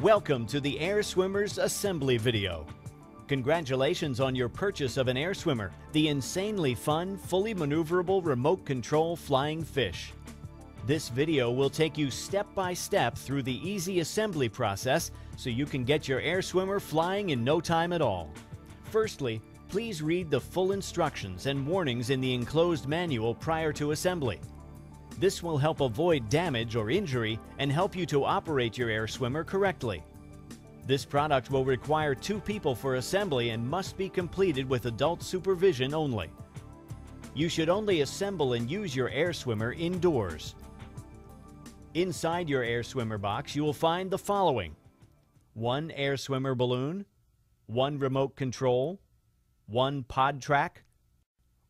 Welcome to the AirSwimmers assembly video. Congratulations on your purchase of an AirSwimmer, the insanely fun, fully maneuverable remote control flying fish. This video will take you step by step through the easy assembly process so you can get your AirSwimmer flying in no time at all. Firstly, please read the full instructions and warnings in the enclosed manual prior to assembly. This will help avoid damage or injury and help you to operate your AirSwimmer correctly. This product will require 2 people for assembly and must be completed with adult supervision only. You should only assemble and use your AirSwimmer indoors. Inside your AirSwimmer box, you will find the following: 1 AirSwimmer balloon, 1 remote control, 1 pod track,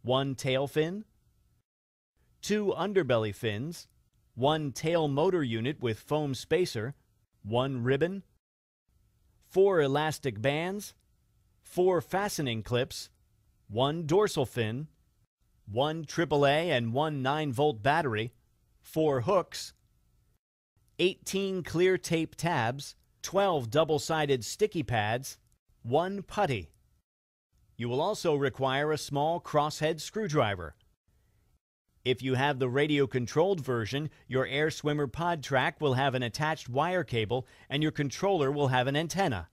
1 tail fin, 2 underbelly fins, 1 tail motor unit with foam spacer, 1 ribbon, 4 elastic bands, 4 fastening clips, 1 dorsal fin, 1 AAA and 1 9-volt battery, 4 hooks, 18 clear tape tabs, 12 double-sided sticky pads, 1 putty. You will also require a small crosshead screwdriver. If you have the radio-controlled version, your AirSwimmer pod track will have an attached wire cable and your controller will have an antenna.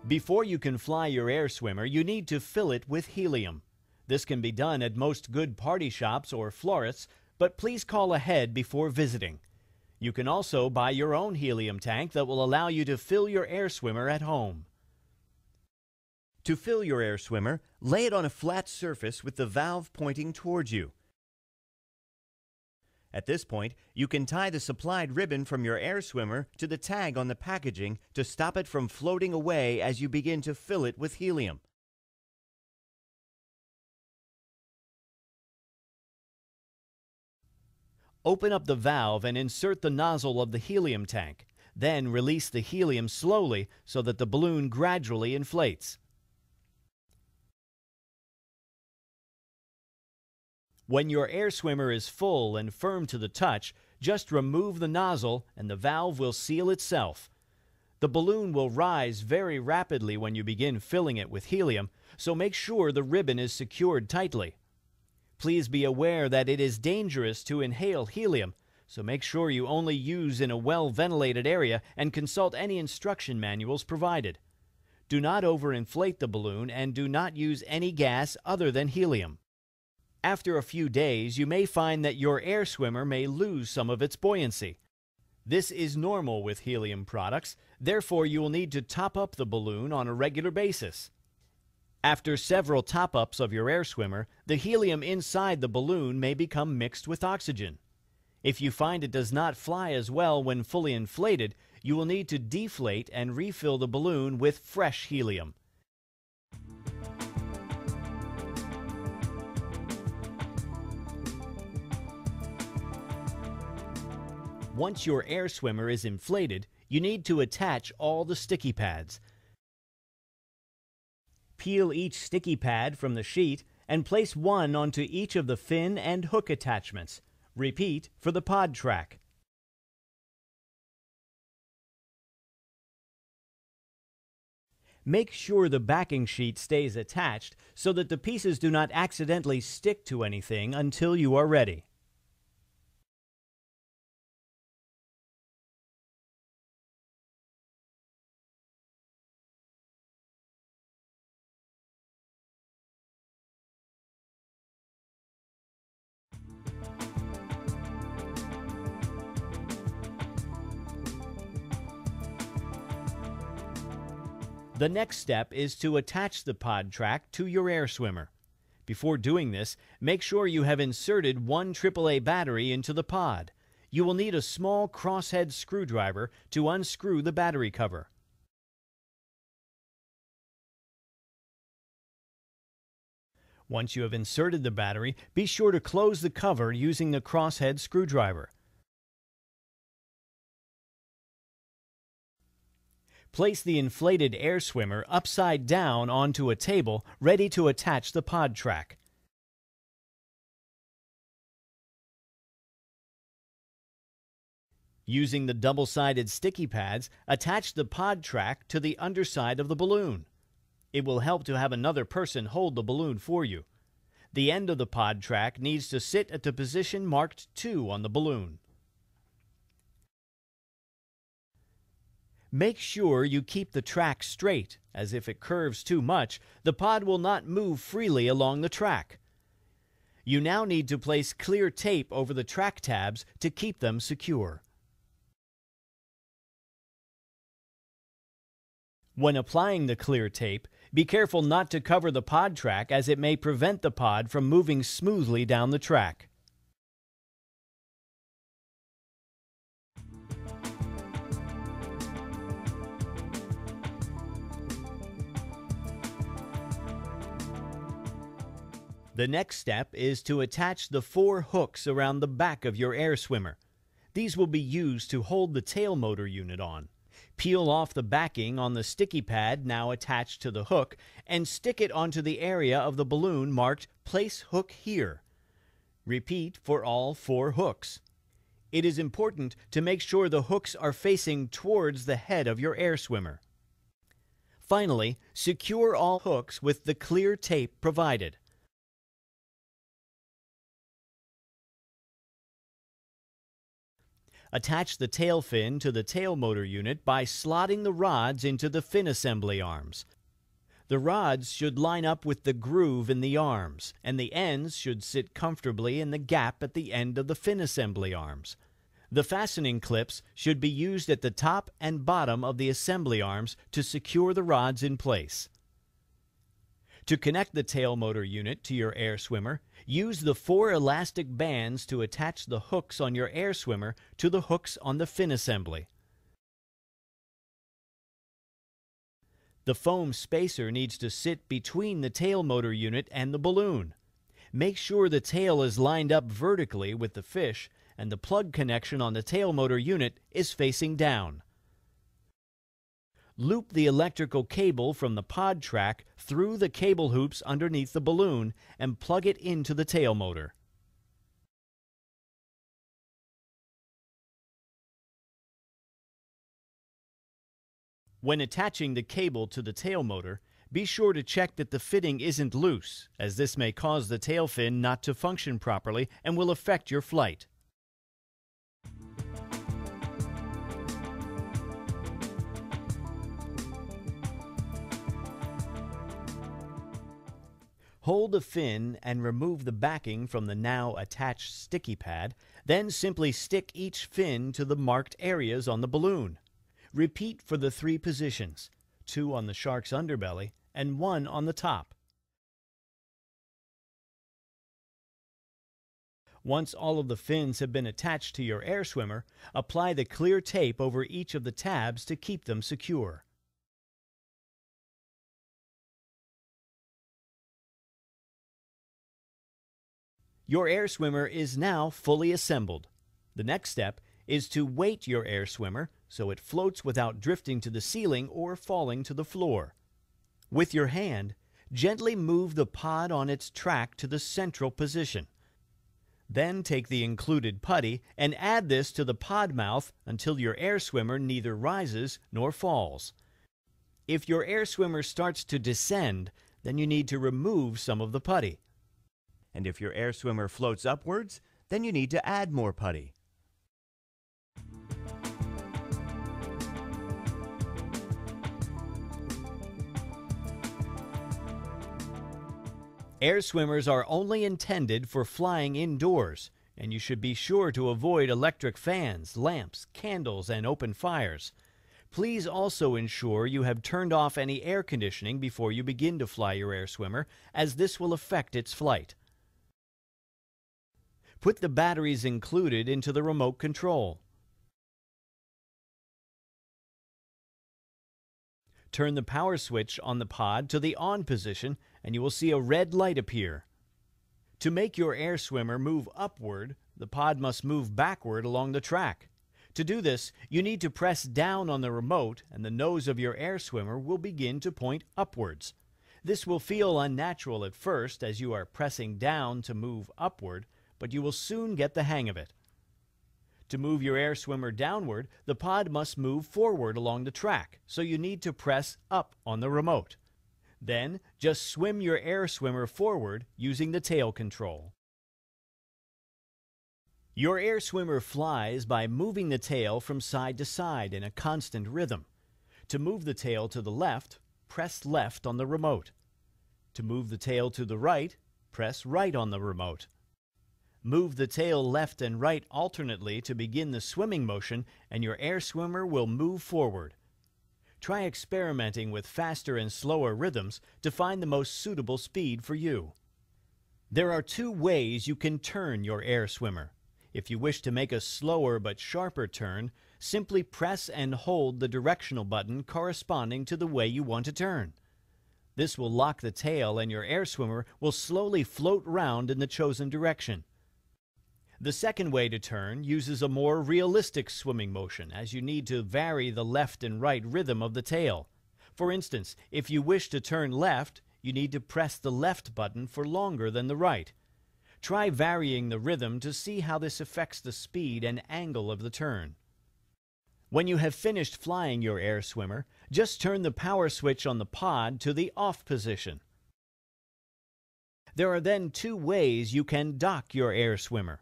Before you can fly your AirSwimmer, you need to fill it with helium. This can be done at most good party shops or florists, but please call ahead before visiting. You can also buy your own helium tank that will allow you to fill your AirSwimmer at home. To fill your AirSwimmer, lay it on a flat surface with the valve pointing towards you. At this point, you can tie the supplied ribbon from your AirSwimmer to the tag on the packaging to stop it from floating away as you begin to fill it with helium. Open up the valve and insert the nozzle of the helium tank. Then release the helium slowly so that the balloon gradually inflates. When your AirSwimmer is full and firm to the touch, just remove the nozzle and the valve will seal itself. The balloon will rise very rapidly when you begin filling it with helium, so make sure the ribbon is secured tightly. Please be aware that it is dangerous to inhale helium, so make sure you only use in a well-ventilated area and consult any instruction manuals provided. Do not overinflate the balloon and do not use any gas other than helium. After a few days, you may find that your AirSwimmer may lose some of its buoyancy. This is normal with helium products, therefore you will need to top up the balloon on a regular basis. After several top-ups of your AirSwimmer, the helium inside the balloon may become mixed with oxygen. If you find it does not fly as well when fully inflated, you will need to deflate and refill the balloon with fresh helium. Once your AirSwimmer is inflated, you need to attach all the sticky pads. Peel each sticky pad from the sheet and place one onto each of the fin and hook attachments. Repeat for the pod track. Make sure the backing sheet stays attached so that the pieces do not accidentally stick to anything until you are ready. The next step is to attach the pod track to your AirSwimmer. Before doing this, make sure you have inserted 1 AAA battery into the pod. You will need a small crosshead screwdriver to unscrew the battery cover. Once you have inserted the battery, be sure to close the cover using the crosshead screwdriver. Place the inflated air swimmer upside down onto a table, ready to attach the pod track. Using the double-sided sticky pads, attach the pod track to the underside of the balloon. It will help to have another person hold the balloon for you. The end of the pod track needs to sit at the position marked 2 on the balloon. Make sure you keep the track straight, as if it curves too much, the pod will not move freely along the track. You now need to place clear tape over the track tabs to keep them secure. When applying the clear tape, be careful not to cover the pod track, as it may prevent the pod from moving smoothly down the track. The next step is to attach the 4 hooks around the back of your air swimmer. These will be used to hold the tail motor unit on. Peel off the backing on the sticky pad now attached to the hook and stick it onto the area of the balloon marked "Place hook here." Repeat for all 4 hooks. It is important to make sure the hooks are facing towards the head of your air swimmer. Finally, secure all hooks with the clear tape provided. Attach the tail fin to the tail motor unit by slotting the rods into the fin assembly arms. The rods should line up with the groove in the arms, and the ends should sit comfortably in the gap at the end of the fin assembly arms. The fastening clips should be used at the top and bottom of the assembly arms to secure the rods in place. To connect the tail motor unit to your air swimmer, use the 4 elastic bands to attach the hooks on your air swimmer to the hooks on the fin assembly. The foam spacer needs to sit between the tail motor unit and the balloon. Make sure the tail is lined up vertically with the fish and the plug connection on the tail motor unit is facing down. Loop the electrical cable from the pod track through the cable hoops underneath the balloon and plug it into the tail motor. When attaching the cable to the tail motor, be sure to check that the fitting isn't loose, as this may cause the tail fin not to function properly and will affect your flight. Hold the fin and remove the backing from the now attached sticky pad, then simply stick each fin to the marked areas on the balloon. Repeat for the 3 positions, 2 on the shark's underbelly and 1 on the top. Once all of the fins have been attached to your air swimmer, apply the clear tape over each of the tabs to keep them secure. Your air swimmer is now fully assembled. The next step is to weight your air swimmer so it floats without drifting to the ceiling or falling to the floor. With your hand, gently move the pod on its track to the central position. Then take the included putty and add this to the pod mouth until your air swimmer neither rises nor falls. If your air swimmer starts to descend, then you need to remove some of the putty. And if your air swimmer floats upwards, then you need to add more putty. Air swimmers are only intended for flying indoors, and you should be sure to avoid electric fans, lamps, candles, and open fires. Please also ensure you have turned off any air conditioning before you begin to fly your air swimmer, as this will affect its flight. Put the batteries included into the remote control. Turn the power switch on the pod to the on position and you will see a red light appear. To make your air swimmer move upward, the pod must move backward along the track. To do this, you need to press down on the remote and the nose of your air swimmer will begin to point upwards. This will feel unnatural at first as you are pressing down to move upward, but you will soon get the hang of it. To move your air swimmer downward, the pod must move forward along the track, so you need to press up on the remote. Then, just swim your air swimmer forward using the tail control. Your air swimmer flies by moving the tail from side to side in a constant rhythm. To move the tail to the left, press left on the remote. To move the tail to the right, press right on the remote. Move the tail left and right alternately to begin the swimming motion, and your air swimmer will move forward. Try experimenting with faster and slower rhythms to find the most suitable speed for you. There are two ways you can turn your air swimmer. If you wish to make a slower but sharper turn, simply press and hold the directional button corresponding to the way you want to turn. This will lock the tail and your air swimmer will slowly float round in the chosen direction. The second way to turn uses a more realistic swimming motion, as you need to vary the left and right rhythm of the tail. For instance, if you wish to turn left, you need to press the left button for longer than the right. Try varying the rhythm to see how this affects the speed and angle of the turn. When you have finished flying your air swimmer, just turn the power switch on the pod to the off position. There are then two ways you can dock your air swimmer.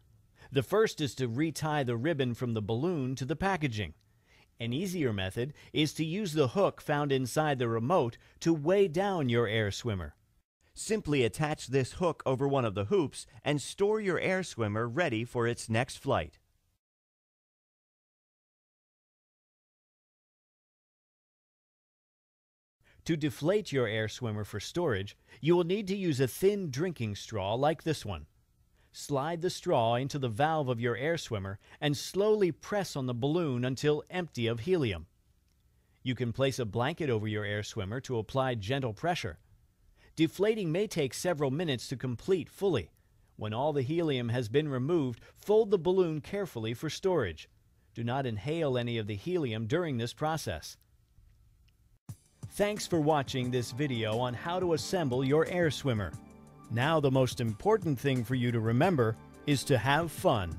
The first is to retie the ribbon from the balloon to the packaging. An easier method is to use the hook found inside the remote to weigh down your air swimmer. Simply attach this hook over one of the hoops and store your air swimmer ready for its next flight. To deflate your air swimmer for storage, you will need to use a thin drinking straw like this one. Slide the straw into the valve of your air swimmer and slowly press on the balloon until empty of helium. You can place a blanket over your air swimmer to apply gentle pressure. Deflating may take several minutes to complete fully. When all the helium has been removed, fold the balloon carefully for storage. Do not inhale any of the helium during this process. Thanks for watching this video on how to assemble your air swimmer. Now the most important thing for you to remember is to have fun.